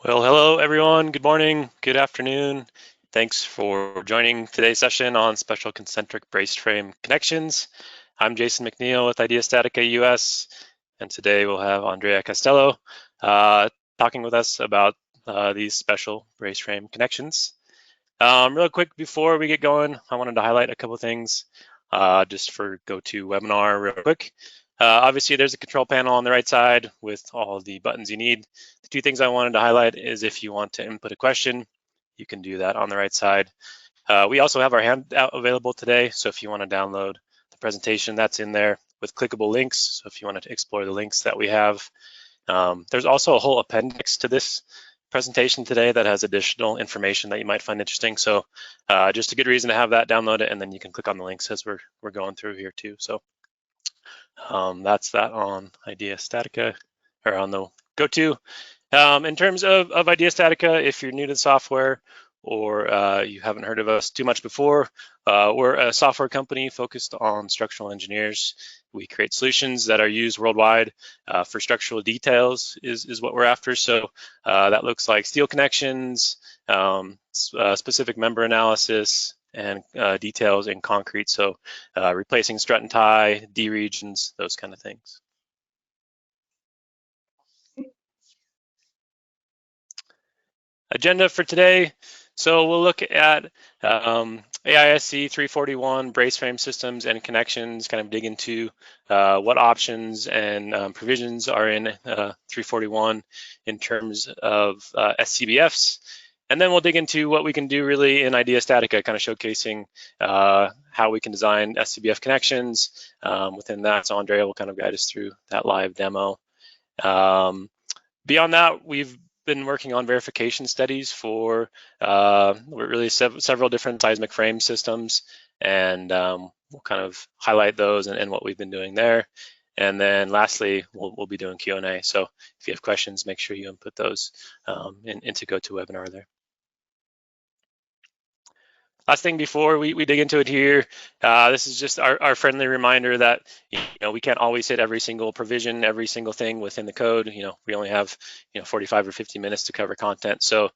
Well, hello everyone. Good morning, good afternoon. Thanks for joining today's session on special concentric braced frame connections. I'm Jason McNeil with IDEA StatiCa US, and today we'll have Andrea Castello talking with us about these special braced frame connections. Real quick before we get going, I wanted to highlight a couple things just for GoToWebinar real quick. Obviously, there's a control panel on the right side with all the buttons you need. The two things I wanted to highlight is if you want to input a question, you can do that on the right side. We also have our handout available today, so if you want to download the presentation, that's in there with clickable links. So if you want to explore the links that we have. There's also a whole appendix to this presentation today that has additional information that you might find interesting. So just a good reason to have that, download it, and then you can click on the links as we're going through here too. So that's that on IDEA StatiCa, or on the GoTo. In terms of IDEA StatiCa, if you're new to the software or you haven't heard of us too much before, we're a software company focused on structural engineers. We create solutions that are used worldwide for structural details is what we're after. So that looks like steel connections, specific member analysis, and details in concrete. So replacing strut and tie, D regions, those kind of things. Agenda for today. So we'll look at AISC 341 brace frame systems and connections, kind of dig into what options and provisions are in 341 in terms of SCBFs. And then we'll dig into what we can do really in IDEA StatiCa, kind of showcasing how we can design SCBF connections within that. So Andrea will kind of guide us through that live demo. Beyond that, we've been working on verification studies for really several different seismic frame systems, and we'll kind of highlight those and what we've been doing there. And then lastly, we'll be doing Q&A. So if you have questions, make sure you input those into GoToWebinar there. Last thing before we dig into it here, this is just our friendly reminder that we can't always hit every single provision, every single thing within the code. We only have 45 or 50 minutes to cover content. So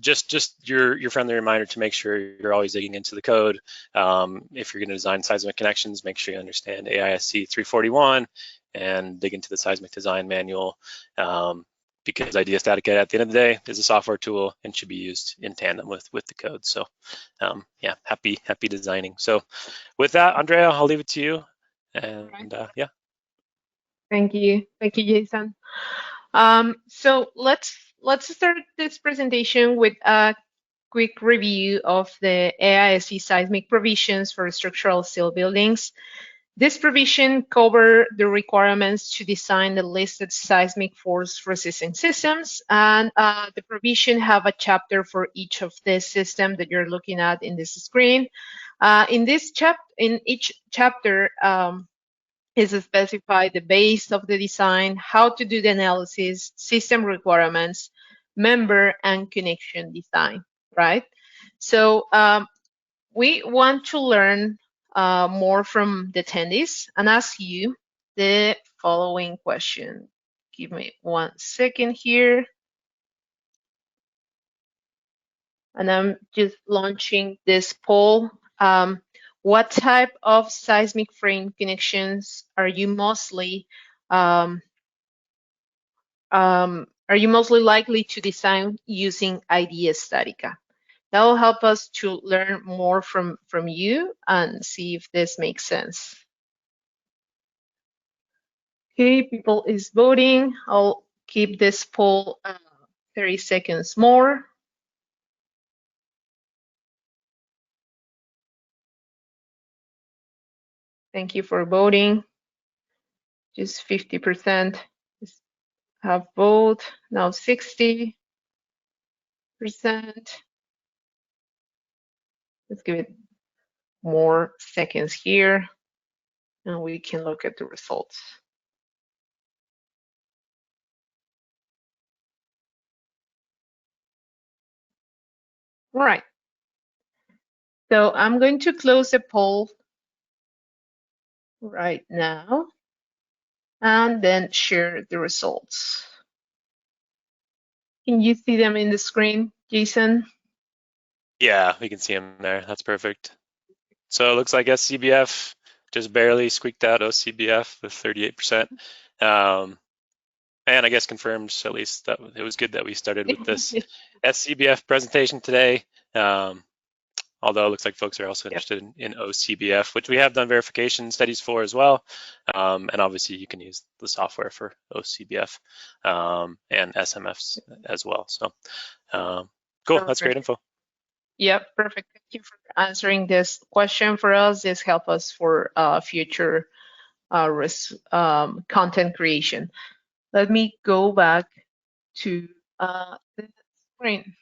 just your friendly reminder to make sure you're always digging into the code. If you're going to design seismic connections, make sure you understand AISC 341 and dig into the Seismic Design Manual. Because IDEA StatiCa at the end of the day is a software tool and should be used in tandem with the code. So yeah, happy designing. So with that, Andrea, I'll leave it to you. And yeah. Thank you, Jason. So let's start this presentation with a quick review of the AISC seismic provisions for structural steel buildings. This provision covers the requirements to design the listed seismic force resisting systems, and the provision have a chapter for each of the systems that you're looking at in this screen. In each chapter is specified the base of the design, how to do the analysis, system requirements, member and connection design, right? So we want to learn more from the attendees and ask you the following question. Give me 1 second here. And I'm just launching this poll. What type of seismic frame connections are you mostly likely to design using IDEA StatiCa? That will help us to learn more from you and see if this makes sense. Okay, people is voting. I'll keep this poll 30 seconds more. Thank you for voting. Just 50% have voted. Now 60%. Let's give it more seconds here, and we can look at the results. All right. So I'm going to close the poll right now and then share the results. Can you see them in the screen, Jason? Yeah, we can see them there. That's perfect. So it looks like SCBF just barely squeaked out OCBF with 38%. And I guess confirms at least that it was good that we started with this SCBF presentation today. Although it looks like folks are also interested in OCBF, which we have done verification studies for as well. And obviously you can use the software for OCBF and SMFs as well. So cool, that's great info. Yep, perfect. Thank you for answering this question for us. This helps us for future content creation. Let me go back to the screen.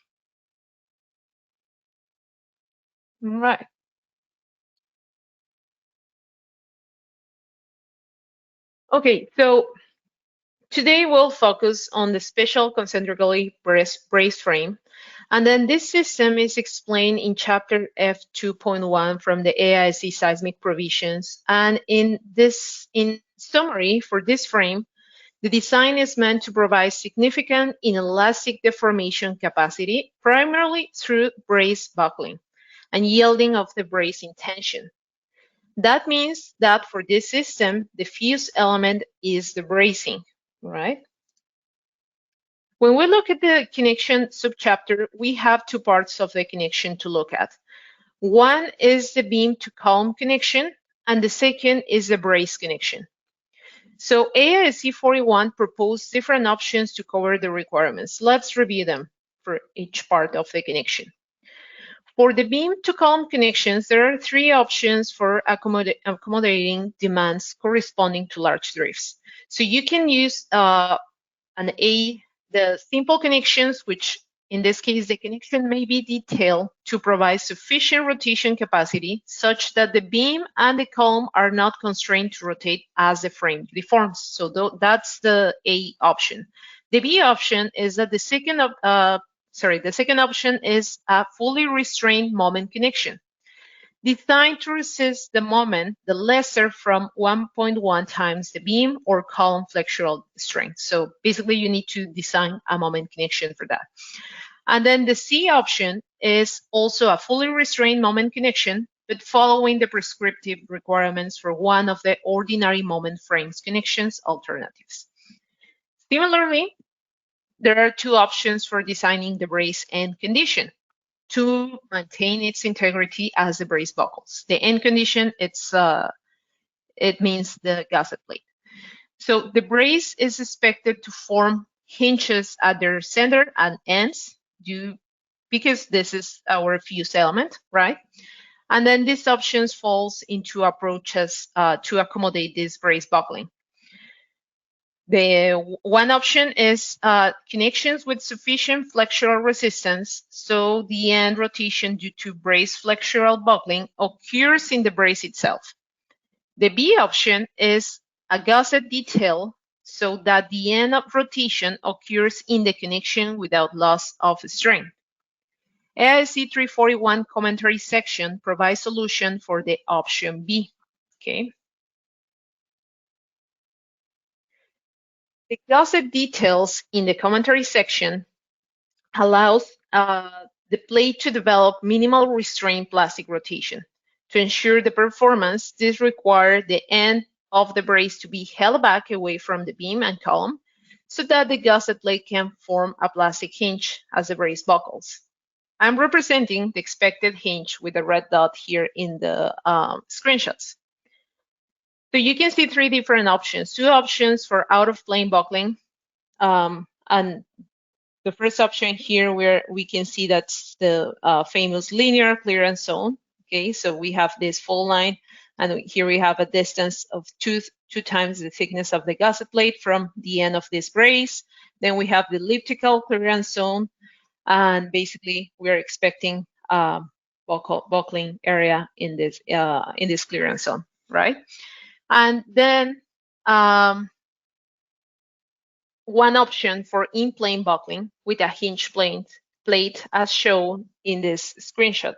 Right. Okay, so today we'll focus on the special concentrically braced frame. And then this system is explained in chapter F2.1 from the AISC Seismic Provisions. And in summary for this frame, the design is meant to provide significant inelastic deformation capacity, primarily through brace buckling and yielding of the bracing tension. That means that for this system, the fuse element is the bracing, right? When we look at the connection subchapter, we have two parts of the connection to look at. One is the beam to column connection, and the second is the brace connection. So AISC 41 proposed different options to cover the requirements. Let's review them for each part of the connection. For the beam to column connections, there are three options for accommodating demands corresponding to large drifts. So you can use the simple connections, which in this case, the connection may be detailed to provide sufficient rotation capacity such that the beam and the column are not constrained to rotate as the frame deforms. So that's the A option. The B option is that the second option is a fully restrained moment connection, designed to resist the moment, the lesser from 1.1 times the beam or column flexural strength. So basically you need to design a moment connection for that. And then the C option is also a fully restrained moment connection, but following the prescriptive requirements for one of the ordinary moment frames connections alternatives. Similarly, there are two options for designing the brace end condition to maintain its integrity as the brace buckles. The end condition, it means the gusset plate. So the brace is expected to form hinges at their center and ends because this is our fuse element, right? And then these options falls into approaches to accommodate this brace buckling. The one option is connections with sufficient flexural resistance, so the end rotation due to brace flexural buckling occurs in the brace itself. The B option is a gusset detail, so that the end of rotation occurs in the connection without loss of strength. AISC 341 commentary section provides solution for the option B. Okay. The gusset details in the commentary section allows the plate to develop minimal restrained plastic rotation. To ensure the performance, this requires the end of the brace to be held back away from the beam and column so that the gusset plate can form a plastic hinge as the brace buckles. I'm representing the expected hinge with a red dot here in the screenshots. So you can see three different options, two options for out-of-plane buckling. And the first option here where we can see that's the famous linear clearance zone. Okay, so we have this full line, and here we have a distance of two times the thickness of the gusset plate from the end of this brace. Then we have the elliptical clearance zone, and basically we're expecting buckling area in this clearance zone, right? And then one option for in-plane buckling with a hinge plate as shown in this screenshot.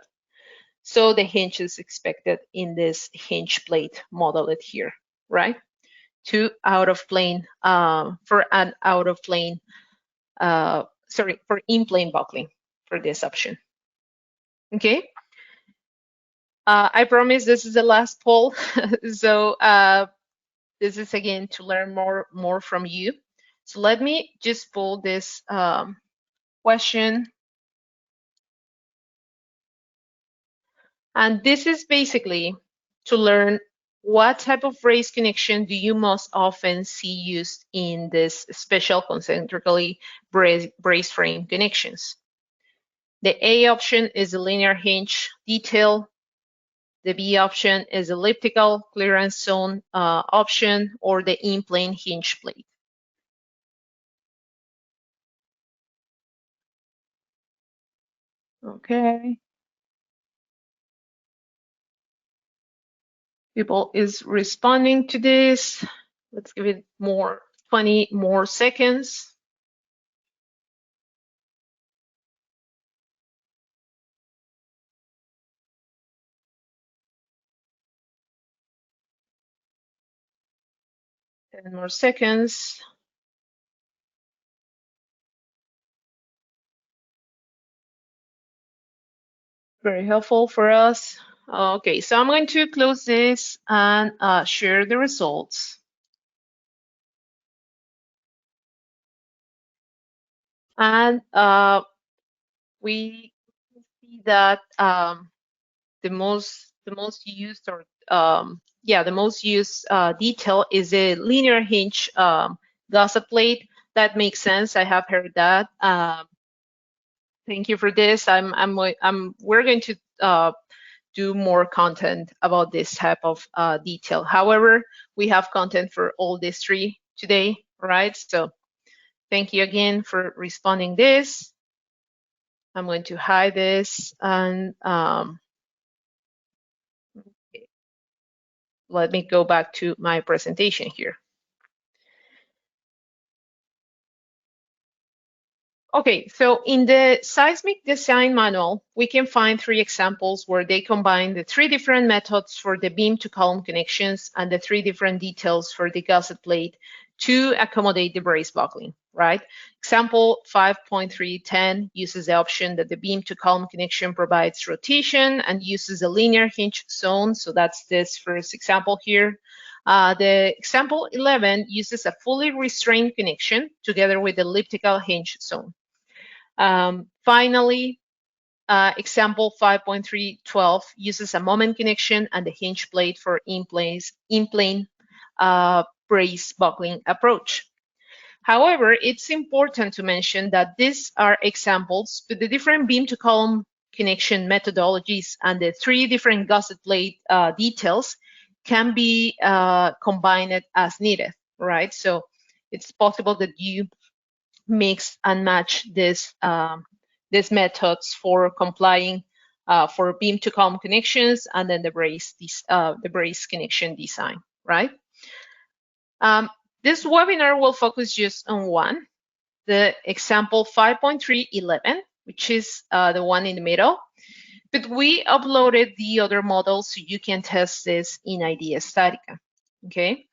So the hinge is expected in this hinge plate modeled here, right? For an out-of-plane for in-plane buckling for this option. Okay. I promise this is the last poll. So this is again to learn more from you. So let me just pull this question. And this is basically to learn what type of brace connection do you most often see used in this special concentrically brace frame connections. The A option is a linear hinge detail. The B option is elliptical clearance zone option, or the in-plane hinge plate. Okay. People is responding to this. Let's give it 20 more seconds. Ten more seconds. Very helpful for us. Okay, so I'm going to close this and share the results. And we see that the most used, or the most used detail is a linear hinge gusset plate. That makes sense. I have heard that. Thank you for this. We're going to do more content about this type of detail. However, we have content for all these three today, right? So thank you again for responding this. I'm going to hide this and let me go back to my presentation here. Okay, so in the Seismic Design Manual, we can find 3 examples where they combine the 3 different methods for the beam to column connections and the 3 different details for the gusset plate to accommodate the brace buckling, right? Example 5.310 uses the option that the beam to column connection provides rotation and uses a linear hinge zone. So that's this first example here. The example 11 uses a fully restrained connection together with the elliptical hinge zone. Finally, example 5.312 uses a moment connection and the hinge plate for in-plane brace buckling approach. However, it's important to mention that these are examples, but the different beam to column connection methodologies and the 3 different gusset plate details can be combined as needed, right? So it's possible that you mix and match these methods for complying for beam to column connections and then the brace connection design, right? This webinar will focus just on one, the example 5.311, which is the one in the middle. But we uploaded the other models so you can test this in IDEA StatiCa, okay?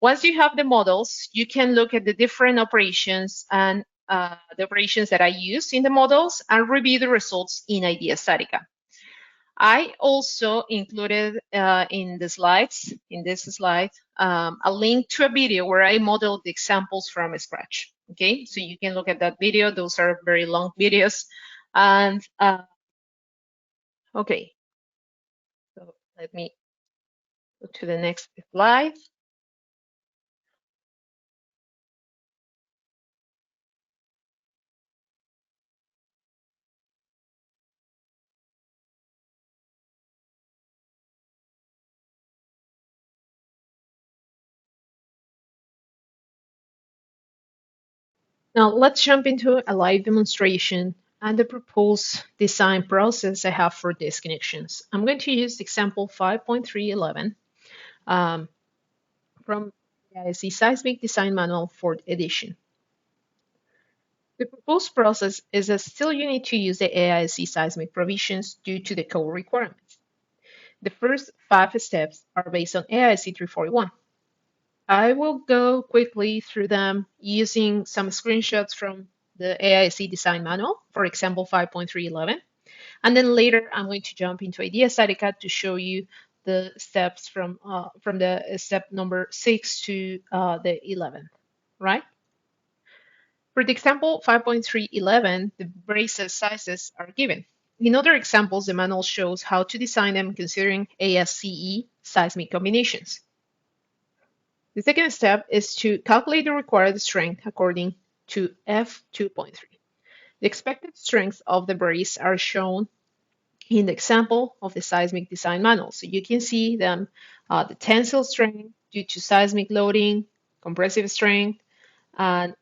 Once you have the models, you can look at the different operations and the operations that I use in the models and review the results in IDEA StatiCa. I also included in this slide, a link to a video where I modeled the examples from scratch. Okay, so you can look at that video. Those are very long videos. And okay, so let me go to the next slide. Now let's jump into a live demonstration and the proposed design process I have for these connections. I'm going to use example 5.311 from the AISC Seismic Design Manual 4th edition. The proposed process is that still you need to use the AISC seismic provisions due to the code requirements. The first 5 steps are based on AISC 341. I will go quickly through them using some screenshots from the AISC Design Manual, for example 5.311. And then later I'm going to jump into IDEA StatiCa to show you the steps from the step number 6 to the 11th, right? For the example 5.311, the braces sizes are given. In other examples, the manual shows how to design them considering AISC seismic combinations. The second step is to calculate the required strength according to F2.3. The expected strengths of the brace are shown in the example of the seismic design manual. So you can see them, the tensile strength due to seismic loading, compressive strength, and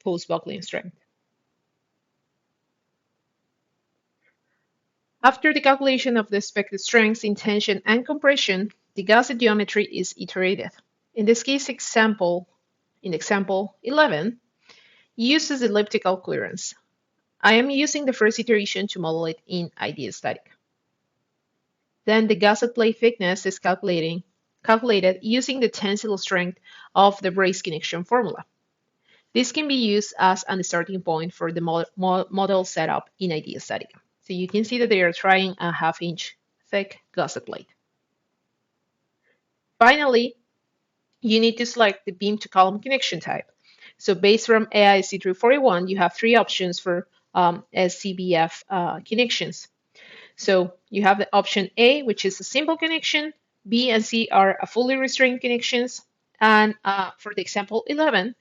post-buckling strength. After the calculation of the expected strengths in tension and compression, the Gusset geometry is iterated. In this case example, in example 11, uses elliptical clearance. I am using the first iteration to model it in IDEA StatiCa. Then the Gusset plate thickness is calculated using the tensile strength of the brace connection formula. This can be used as a starting point for the model setup in IDEA StatiCa. So you can see that they are trying a 1/2 inch thick Gusset plate. Finally, you need to select the beam to column connection type. So based from AISC 341, you have 3 options for SCBF connections. So you have the option A, which is a simple connection. B and C are a fully restrained connections. And for the example 11,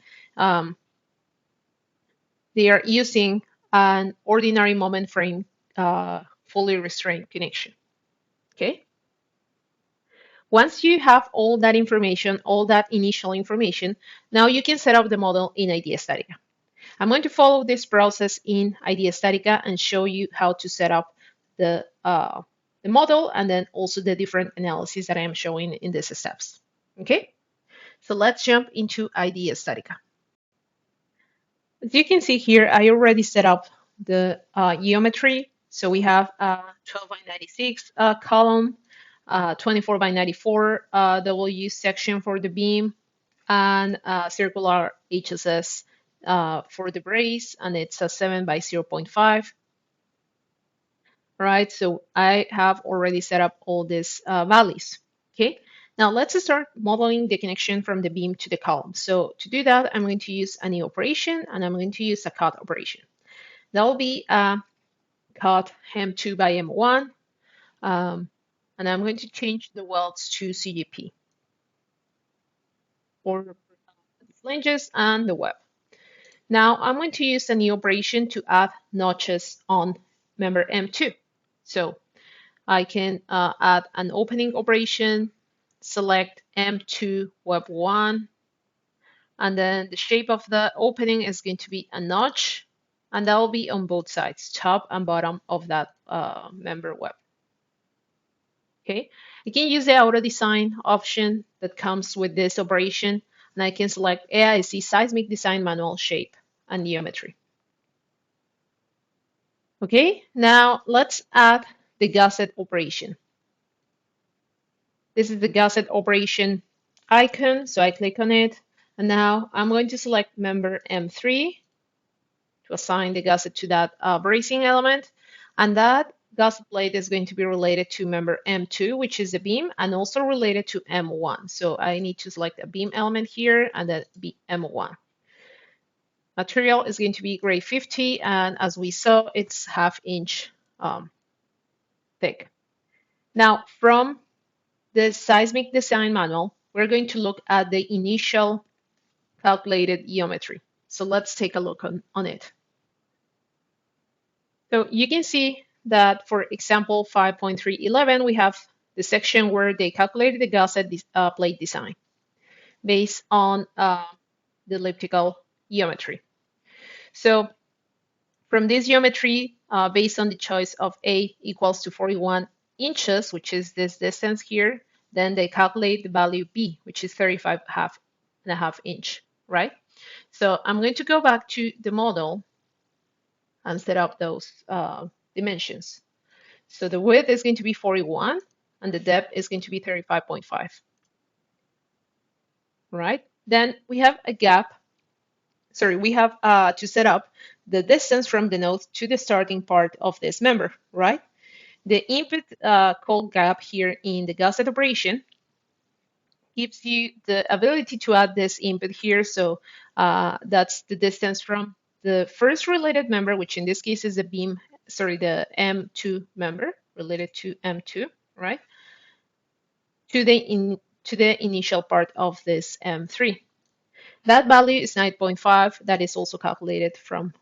they are using an ordinary moment frame fully restrained connection. Okay. Once you have all that information, all that initial information, now you can set up the model in IDEA StatiCa. I'm going to follow this process in IDEA StatiCa and show you how to set up the model and then also the different analyses that I am showing in these steps. Okay, so let's jump into IDEA StatiCa. As you can see here, I already set up the geometry. So we have a 12 by 96 column, 24 by 94 W section for the beam, and circular HSS for the brace, and it's a 7 by 0.5. Right, so I have already set up all these values. Okay, now let's start modeling the connection from the beam to the column. So to do that, I'm going to use a new operation, and I'm going to use a cut operation. That will be a cut M2 by M1, and I'm going to change the welds to CGP for the flanges and the web. Now I'm going to use a new operation to add notches on member M2. So I can add an opening operation, select M2 web 1, and then the shape of the opening is going to be a notch, and that will be on both sides, top and bottom of that member web. Okay, I can use the auto design option that comes with this operation, and I can select AISC Seismic Design Manual shape and geometry. Okay, now let's add the Gusset operation. This is the Gusset operation icon, so I click on it, and now I'm going to select member M3 to assign the Gusset to that bracing element, and that Gusset plate is going to be related to member M2, which is the beam, and also related to M1. So I need to select a beam element here, and then be M1. Material is going to be grade 50, and as we saw, it's 1/2 inch thick. Now, from the Seismic Design Manual, we're going to look at the initial calculated geometry. So let's take a look on it. So you can see that for example 5.311, we have the section where they calculated the Gusset plate design based on the elliptical geometry. So from this geometry, based on the choice of A equals to 41 inches, which is this distance here, then they calculate the value B, which is 35.5 inch, right? So I'm going to go back to the model and set up those dimensions. So the width is going to be 41, and the depth is going to be 35.5, right? Then we have a gap we have to set up the distance from the node to the starting part of this member, right? The input called gap here in the Gusset operation gives you the ability to add this input here. So that's the distance from the first related member, which in this case is the the M2 member related to M2, right? To the initial part of this M3. That value is 9.5. That is also calculated from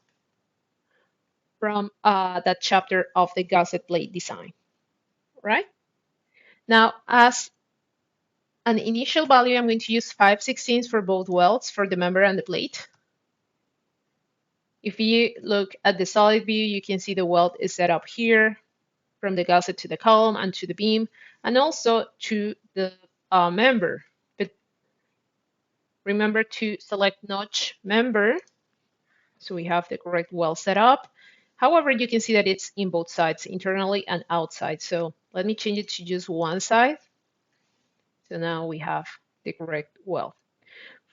that chapter of the Gusset plate design, right? Now, as an initial value, I'm going to use 5/16 for both welds for the member and the plate. If you look at the solid view, you can see the weld is set up here from the gusset to the column and to the beam, and also to the member. But remember to select notch member, so we have the correct weld set up. However, you can see that it's in both sides, internally and outside. So let me change it to just one side. So now we have the correct weld.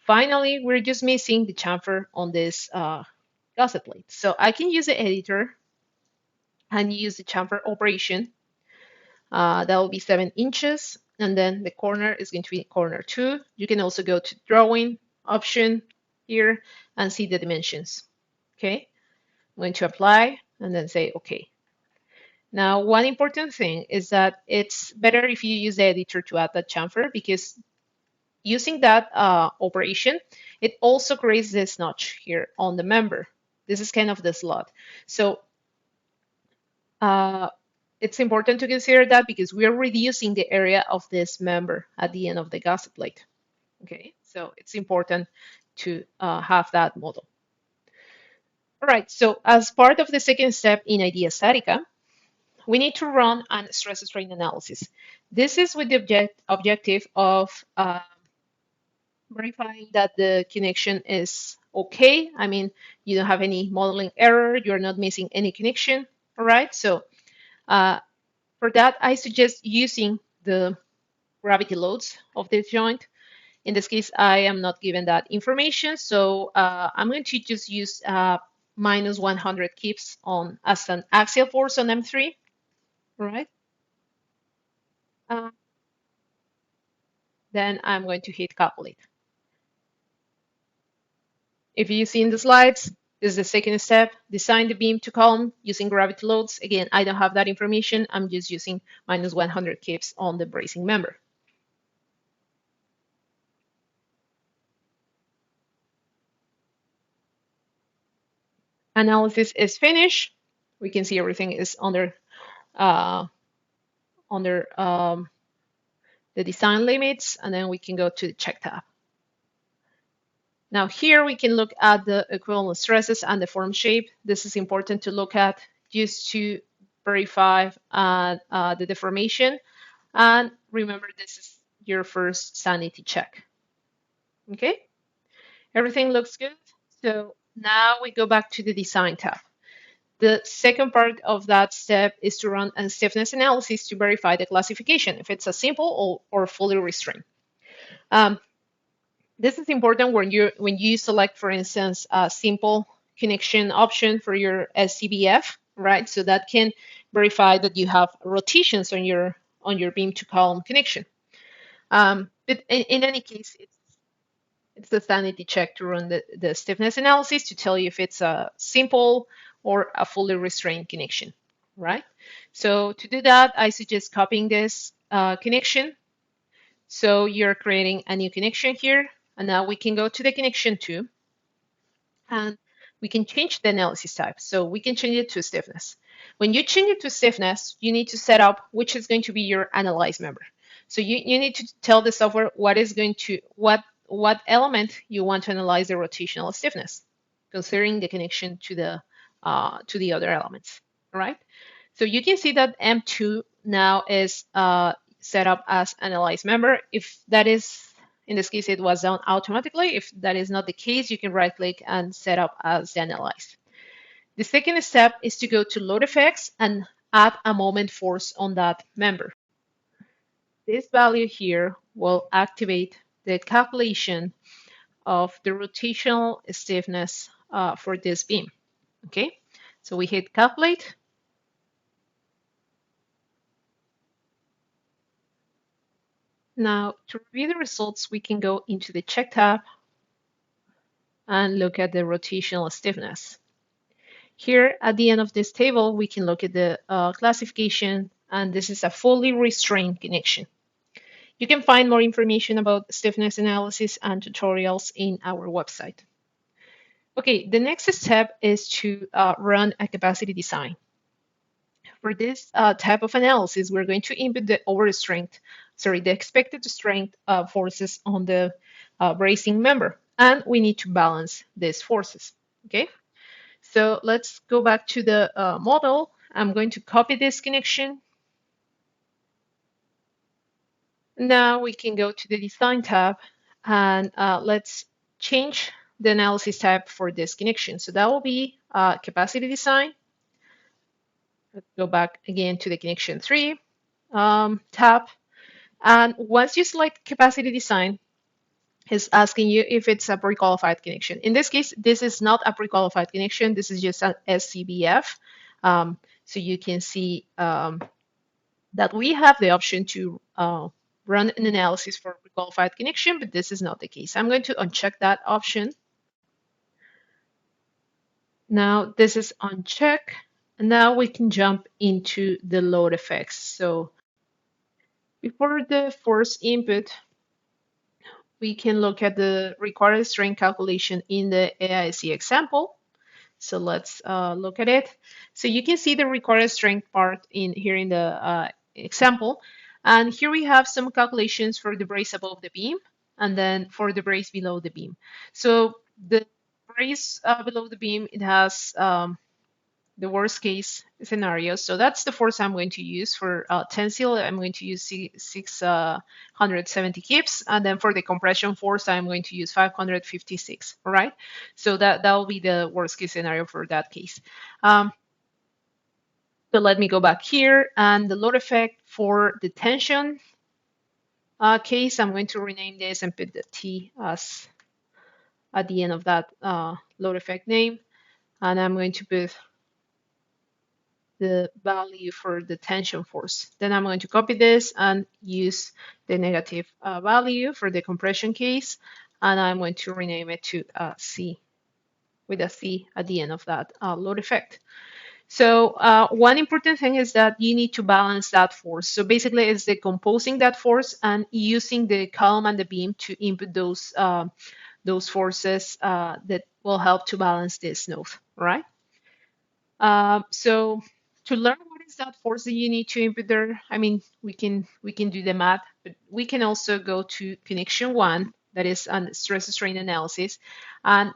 Finally, we're just missing the chamfer on this gusset plate. So I can use the editor and use the chamfer operation. That will be 7 inches. And then the corner is going to be corner 2. You can also go to drawing option here and see the dimensions. Okay, I'm going to apply and then say OK. Now, one important thing is that it's better if you use the editor to add that chamfer, because using that operation, it also creates this notch here on the member. This is kind of the slot. So it's important to consider that because we are reducing the area of this member at the end of the gusset plate. Okay, so it's important to have that model. All right, so as part of the second step in IDEA StatiCa, we need to run a stress strain analysis. This is with the objective of verifying that the connection is okay. I mean, you don't have any modeling error, you're not missing any connection. All right, so for that, I suggest using the gravity loads of this joint. In this case, I am not given that information, so I'm going to just use minus 100 kips on as an axial force on M3, right? Then I'm going to hit calculate. If you see in the slides, this is the second step, design the beam to column using gravity loads. Again, I don't have that information. I'm just using minus 100 kips on the bracing member. Analysis is finished. We can see everything is under the design limits, and then we can go to the check tab. Now here we can look at the equivalent stresses and the form shape. This is important to look at just to verify the deformation. And remember, this is your first sanity check. Okay, everything looks good. So now we go back to the design tab. The second part of that step is to run a stiffness analysis to verify the classification, if it's a simple or fully restrained. This is important when you select, for instance, a simple connection option for your SCBF, right? So that can verify that you have rotations on your beam to column connection. But in any case, it's a sanity check to run the stiffness analysis to tell you if it's a simple or a fully restrained connection, right? So to do that, I suggest copying this connection. So you're creating a new connection here, and now we can go to the connection 2, and we can change the analysis type. So we can change it to stiffness. When you change it to stiffness, you need to set up which is going to be your analyzed member. So you need to tell the software what element you want to analyze the rotational stiffness, considering the connection to the other elements. All right. So you can see that M2 now is set up as analyzed member. If that is, in this case, it was done automatically. If that is not the case, you can right click and set up as analyzed. The second step is to go to load effects and add a moment force on that member. This value here will activate the calculation of the rotational stiffness for this beam. Okay, so we hit calculate. Now, to review the results, we can go into the check tab and look at the rotational stiffness. Here at the end of this table, we can look at the classification, and this is a fully restrained connection. You can find more information about stiffness analysis and tutorials in our website. Okay, the next step is to run a capacity design. For this type of analysis, we're going to input the expected strength forces on the bracing member, and we need to balance these forces. Okay, so let's go back to the model. I'm going to copy this connection. Now we can go to the design tab, and let's change the analysis type for this connection. So that will be capacity design. Let's go back again to the connection 3 tab. And once you select capacity design, it's asking you if it's a pre-qualified connection. In this case, this is not a pre-qualified connection. This is just an SCBF. So you can see that we have the option to run an analysis for a pre-qualified connection, but this is not the case. I'm going to uncheck that option. Now this is unchecked. And now we can jump into the load effects. So before the force input, we can look at the required strength calculation in the AISC example. So let's look at it. So you can see the required strength part here in the example. And here we have some calculations for the brace above the beam and then for the brace below the beam. So the brace below the beam, it has the worst case scenario. So that's the force I'm going to use for tensile. I'm going to use 670 kips. And then for the compression force, I'm going to use 556, all right? So that will be the worst case scenario for that case. So let me go back here, and the load effect for the tension case, I'm going to rename this and put the T as at the end of that load effect name. And I'm going to put the value for the tension force. Then I'm going to copy this and use the negative value for the compression case, and I'm going to rename it to C, with a C at the end of that load effect. So one important thing is that you need to balance that force. So basically it's decomposing that force and using the column and the beam to input those forces that will help to balance this node, right? So to learn what is that force that you need to input there, I mean, we can do the math, but we can also go to connection 1, that is on stress strain analysis. And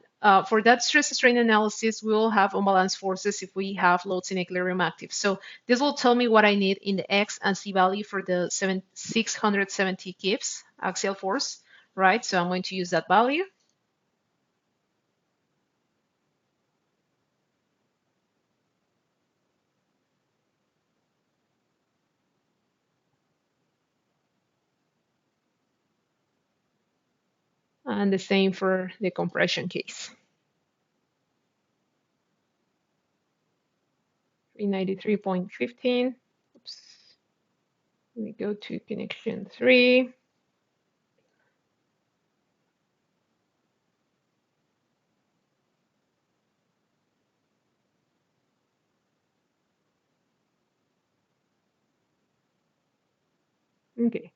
for that stress strain analysis, we will have unbalanced forces if we have loads in equilibrium active. So this will tell me what I need in the X and C value for the 670 kips axial force, right? So I'm going to use that value. And the same for the compression case. 393.15. Oops. Let me go to connection 3. Okay.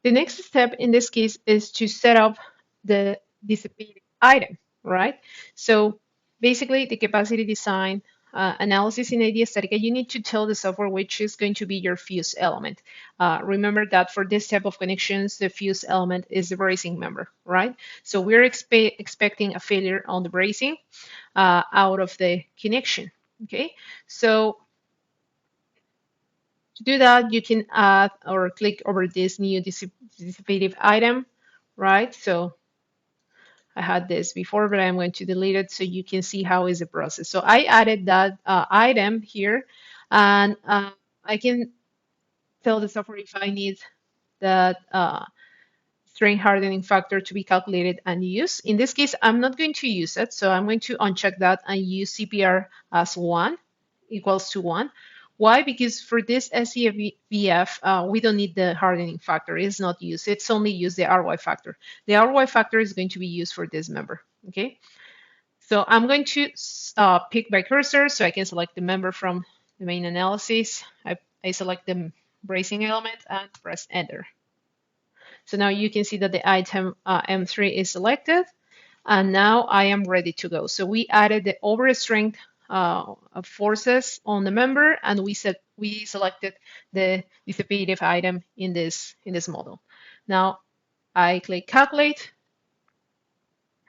The next step in this case is to set up the dissipative item, right? So basically the capacity design analysis in IDEA StatiCa, you need to tell the software which is going to be your fuse element. Remember that for this type of connections, the fuse element is the bracing member, right? So we're expecting a failure on the bracing out of the connection, okay? So to do that, you can add or click over this new dissipative item, right? So I had this before, but I'm going to delete it so you can see how is the process. So I added that item here, and I can tell the software if I need that strain hardening factor to be calculated and used. In this case, I'm not going to use it, so I'm going to uncheck that and use CPR as 1 equals to 1. Why? Because for this SCBF, we don't need the hardening factor. It's not used. It's only used the RY factor. The RY factor is going to be used for this member. Okay. So I'm going to pick by cursor so I can select the member from the main analysis. I select the bracing element and press enter. So now you can see that the item M3 is selected, and now I am ready to go. So we added the overstrength forces on the member, and we selected the dissipative item in this model. Now I click calculate,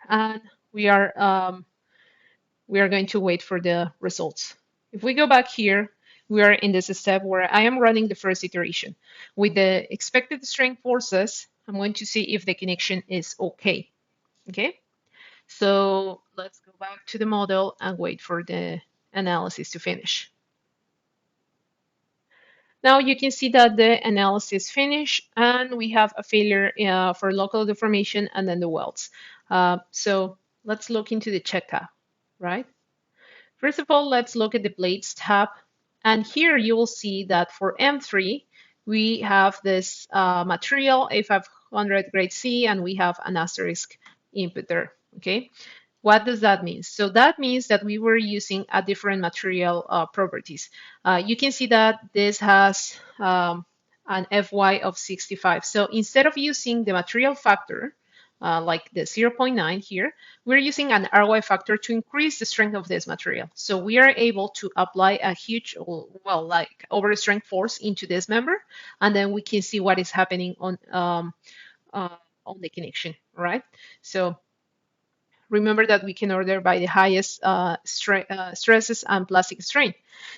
and we are going to wait for the results. If we go back here, we are in this step where I am running the first iteration. With the expected strain forces, I'm going to see if the connection is okay. Okay, so let's go back to the model and wait for the analysis to finish. Now you can see that the analysis finished and we have a failure for local deformation and then the welds. So let's look into the check tab, right? First of all, let's look at the blades tab. And here you will see that for M3, we have this material A500 grade C, and we have an asterisk input there, okay? What does that mean? So that means that we were using a different material properties. You can see that this has an FY of 65. So instead of using the material factor, like the 0.9 here, we're using an RY factor to increase the strength of this material. So we are able to apply a huge, well, like overstrength force into this member, and then we can see what is happening on the connection, right? So remember that we can order by the highest stresses and plastic strain.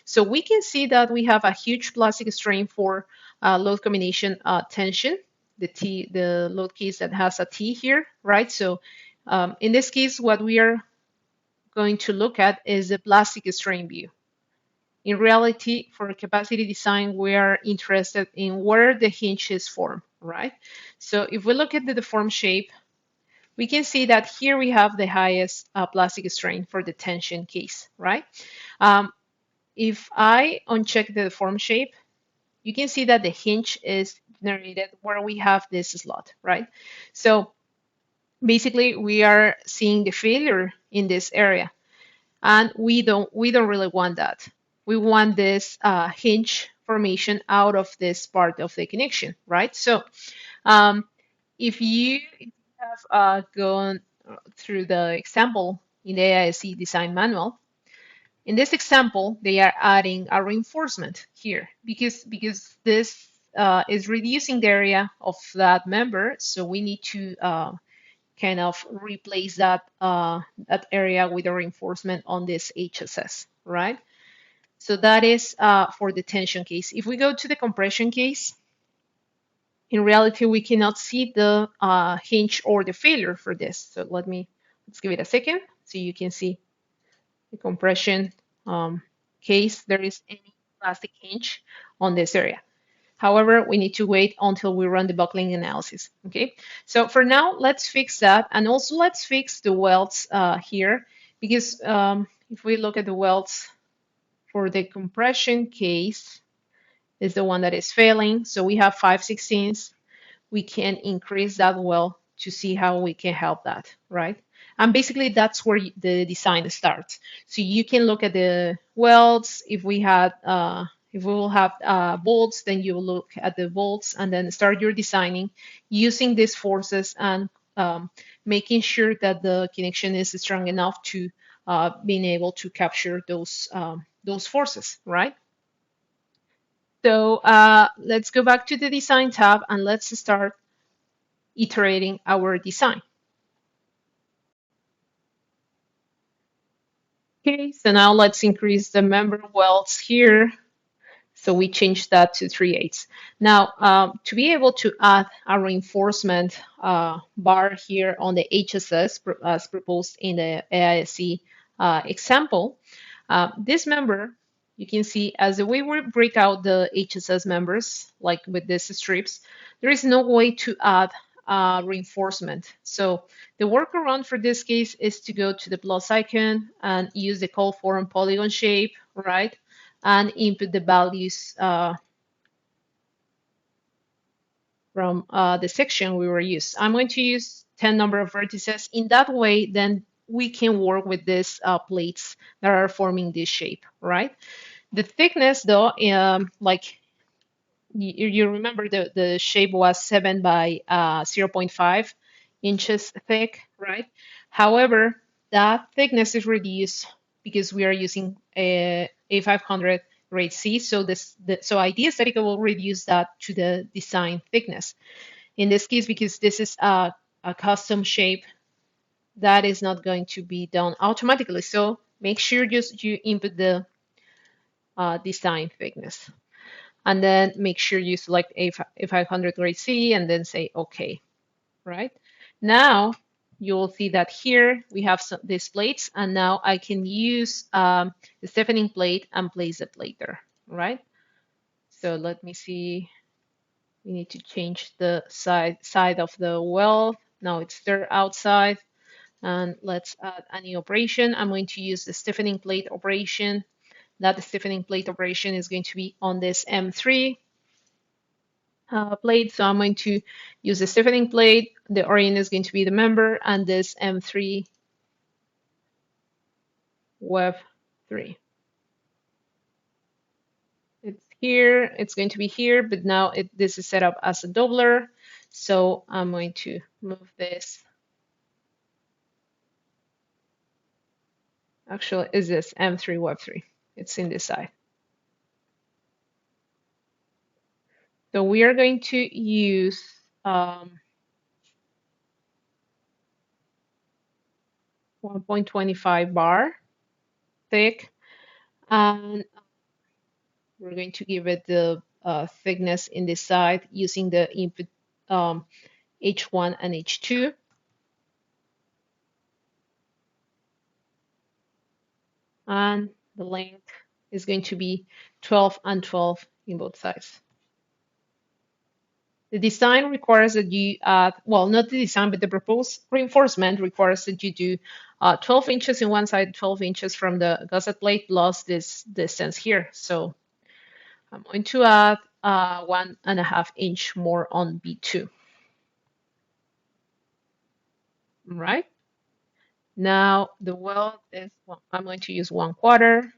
So we can see that we have a huge plastic strain for load combination tension, the load case that has a T here, right? So in this case, what we are going to look at is the plastic strain view. In reality, for capacity design, we are interested in where the hinges form, right? So if we look at the deformed shape, we can see that here we have the highest plastic strain for the tension case, right? If I uncheck the deformed shape, you can see that the hinge is generated where we have this slot, right? So basically, we are seeing the failure in this area, and we don't really want that. We want this hinge formation out of this part of the connection, right? So if you have gone through the example in the AISC Design Manual, in this example, they are adding a reinforcement here because this is reducing the area of that member, so we need to kind of replace that that area with a reinforcement on this HSS, right? So that is for the tension case. If we go to the compression case, in reality, we cannot see the hinge or the failure for this. So let's give it a second so you can see the compression case. There is any plastic hinge on this area. However, we need to wait until we run the buckling analysis. Okay, so for now, let's fix that. And also let's fix the welds here, because if we look at the welds for the compression case, is the one that is failing. So we have 5/16. We can increase that weld to see how we can help that, right? And basically that's where the design starts. So you can look at the welds. If we will have bolts, then you will look at the bolts and then start your designing using these forces and making sure that the connection is strong enough to being able to capture those forces, right? So let's go back to the design tab and let's start iterating our design. Okay, so now let's increase the member welds here. So we change that to 3/8. Now, to be able to add a reinforcement bar here on the HSS as proposed in the AISC example, this member, you can see as the way we break out the HSS members, like with these strips, there is no way to add reinforcement. So the workaround for this case is to go to the plus icon and use the call form polygon shape, right? And input the values from the section we were used. I'm going to use 10 number of vertices. In that way, then we can work with these plates that are forming this shape, right? The thickness, though, like you remember the shape was 7 by 0.5 inches thick, right? However, that thickness is reduced because we are using a A500 grade C. So so IDEA StatiCa will reduce that to the design thickness. In this case, because this is a custom shape, that is not going to be done automatically. So make sure you input the design thickness. And then make sure you select A500 grade C and then say OK, right? Now you will see that here we have these plates, and now I can use the stiffening plate and place the plate there, right? So let me see. We need to change the side of the well. Now it's there outside. And let's add a new operation. I'm going to use the stiffening plate operation. That stiffening plate operation is going to be on this M3 plate. So I'm going to use the stiffening plate. The orient is going to be the member, and this M3 web 3. It's here. It's going to be here, but now this is set up as a doubler. So I'm going to move this. Actually, is this M3 web 3? It's in this side. So we are going to use 1.25 bar thick, and we're going to give it the thickness in this side using the input H1 and H2. And the length is going to be 12 and 12 in both sides. The design requires that you add, well, not the design, but the proposed reinforcement requires that you do 12 inches in one side, 12 inches from the gusset plate plus this distance here. So I'm going to add 1.5 inch more on B2. Right? Now the weld is, well, I'm going to use 1/4.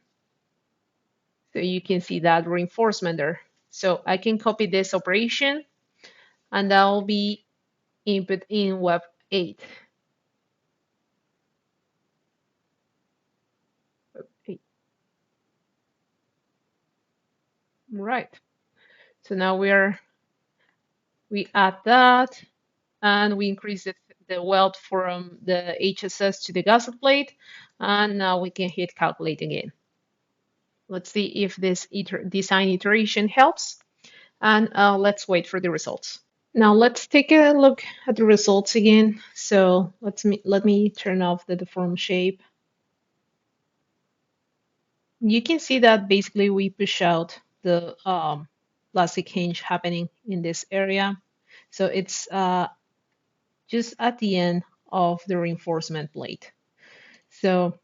So you can see that reinforcement there. So I can copy this operation, and that will be input in web 8. Right. So now we add that, and we increase the weld from the HSS to the gusset plate, and now we can hit calculate again. Let's see if this design iteration helps, and let's wait for the results. Now let's take a look at the results again. So let me turn off the deform shape. You can see that basically we push out the plastic hinge happening in this area. So it's just at the end of the reinforcement plate. So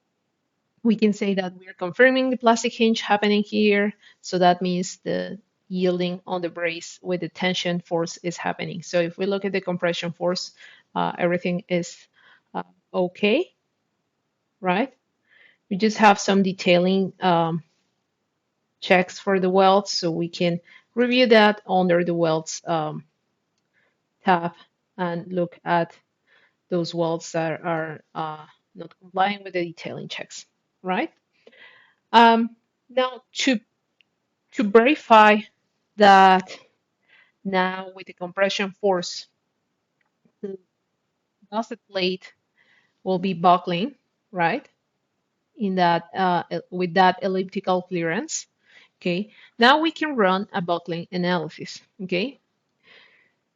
we can say that we're confirming the plastic hinge happening here. So that means the yielding on the brace with the tension force is happening. So if we look at the compression force, everything is okay, right? We just have some detailing checks for the welds, so we can review that under the welds tab and look at those welds that are not complying with the detailing checks, right? Now to verify that now with the compression force, the gusset plate will be buckling, right? In that with that elliptical clearance. Okay, now we can run a buckling analysis. Okay,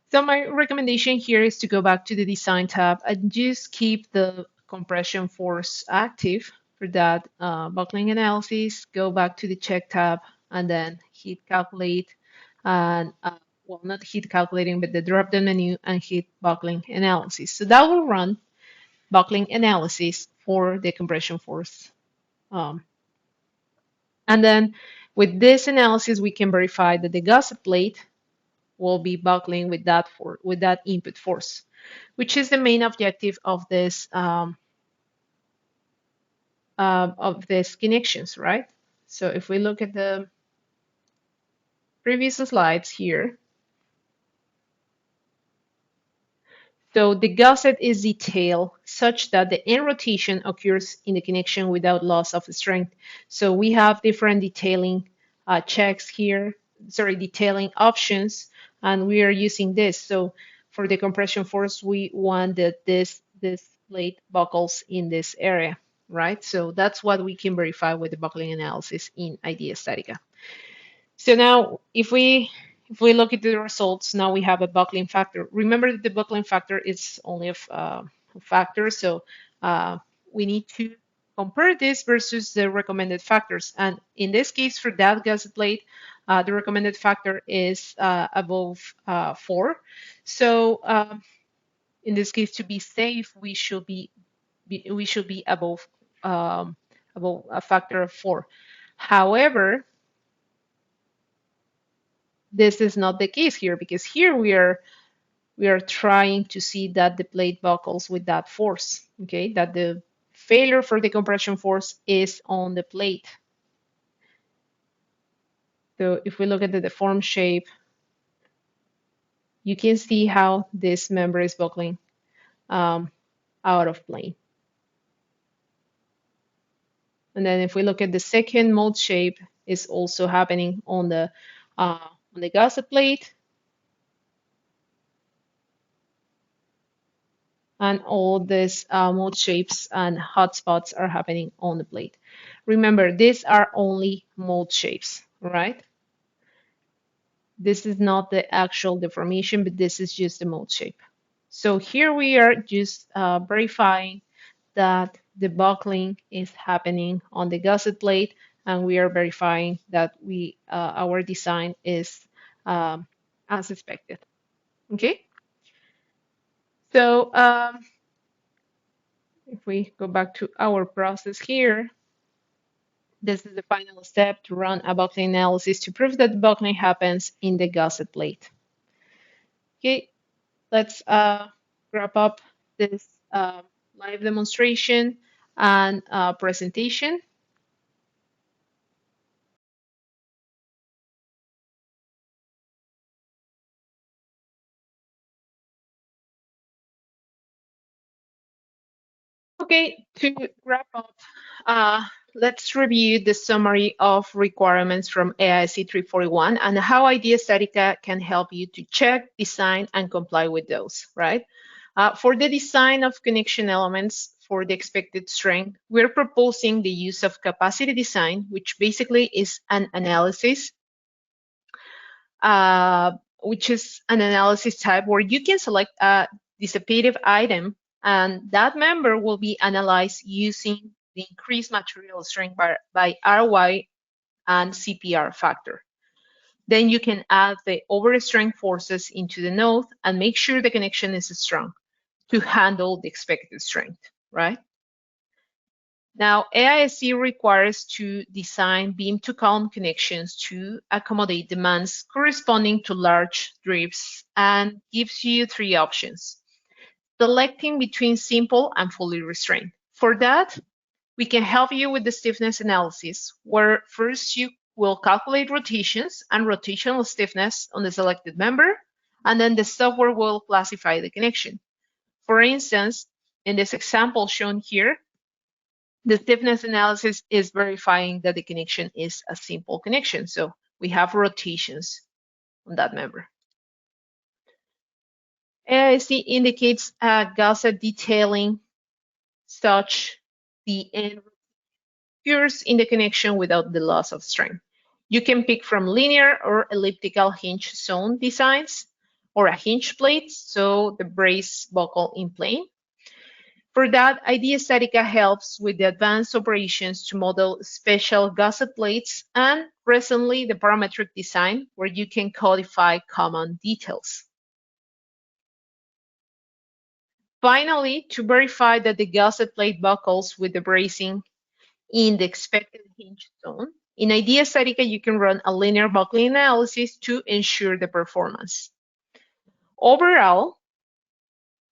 so my recommendation here is to go back to the design tab and just keep the compression force active for that buckling analysis. Go back to the check tab and then hit calculate, and well, not hit calculating, but the drop-down menu and hit buckling analysis. So that will run buckling analysis for the compression force. And then with this analysis, we can verify that the gusset plate will be buckling with that input force, which is the main objective of this connections, right? So if we look at the previous slides here, so the gusset is detailed such that the end rotation occurs in the connection without loss of strength. So we have different detailing checks here, detailing options, and we are using this. So for the compression force, we want that this plate buckles in this area, right? So that's what we can verify with the buckling analysis in IDEA StatiCa. So now if we look at the results, now we have a buckling factor. Remember that the buckling factor is only a factor, so we need to compare this versus the recommended factors. And in this case, for that gusset plate, the recommended factor is above 4. So in this case, to be safe, we should be above a factor of 4. However, this is not the case here, because here we are trying to see that the plate buckles with that force, okay, that the failure for the compression force is on the plate. So if we look at the deformed shape, you can see how this member is buckling out of plane. And then if we look at the second mold shape, is also happening on the gusset plate. And all these mold shapes and hotspots are happening on the plate. Remember, these are only mold shapes, right? This is not the actual deformation, but this is just the mold shape. So here we are just verifying that the buckling is happening on the gusset plate, and we are verifying that our design is as expected. Okay. So if we go back to our process here, this is the final step to run a buckling analysis to prove that the buckling happens in the gusset plate. Okay, let's wrap up this live demonstration and presentation. Okay, to wrap up, let's review the summary of requirements from AISC 341 and how IDEA StatiCa can help you to check, design, and comply with those, right? For the design of connection elements for the expected strength, we're proposing the use of capacity design, which basically is an analysis, which is an analysis type where you can select a dissipative item, and that member will be analyzed using the increased material strength by RY and CPR factor. Then you can add the overstrength forces into the node and make sure the connection is strong to handle the expected strength, right? Now, AISC requires to design beam-to-column connections to accommodate demands corresponding to large drifts and gives you 3 options. Selecting between simple and fully restrained. For that, we can help you with the stiffness analysis, where first you will calculate rotations and rotational stiffness on the selected member, and then the software will classify the connection. For instance, in this example shown here, the stiffness analysis is verifying that the connection is a simple connection. So we have rotations on that member. AISC indicates a Gusset detailing such the end occurs in the connection without the loss of strength. You can pick from linear or elliptical hinge zone designs or a hinge plate, so the brace buckle in plane. For that, IDEA StatiCa helps with the advanced operations to model special Gusset plates and recently the parametric design where you can codify common details. Finally, to verify that the Gusset plate buckles with the bracing in the expected hinge zone, in IDEA StatiCa you can run a linear buckling analysis to ensure the performance. Overall,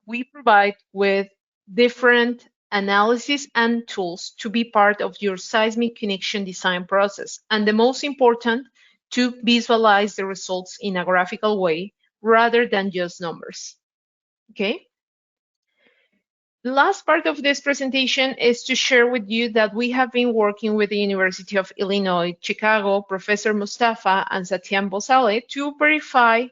we provide with different analysis and tools to be part of your seismic connection design process. And the most important, to visualize the results in a graphical way rather than just numbers. Okay? The last part of this presentation is to share with you that we have been working with the University of Illinois, Chicago, Professor Mustafa and Satyam Bosale to verify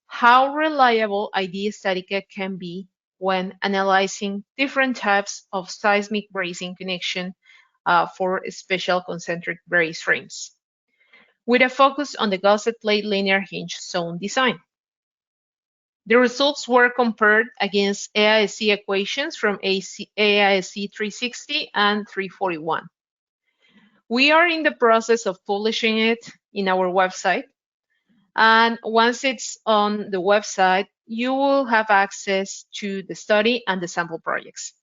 how reliable IDEA StatiCa can be when analyzing different types of seismic bracing connection for special concentric brace frames, with a focus on the Gusset plate linear hinge zone design. The results were compared against AISC equations from AISC 360 and 341. We are in the process of publishing it in our website. And once it's on the website, you will have access to the study and the sample projects.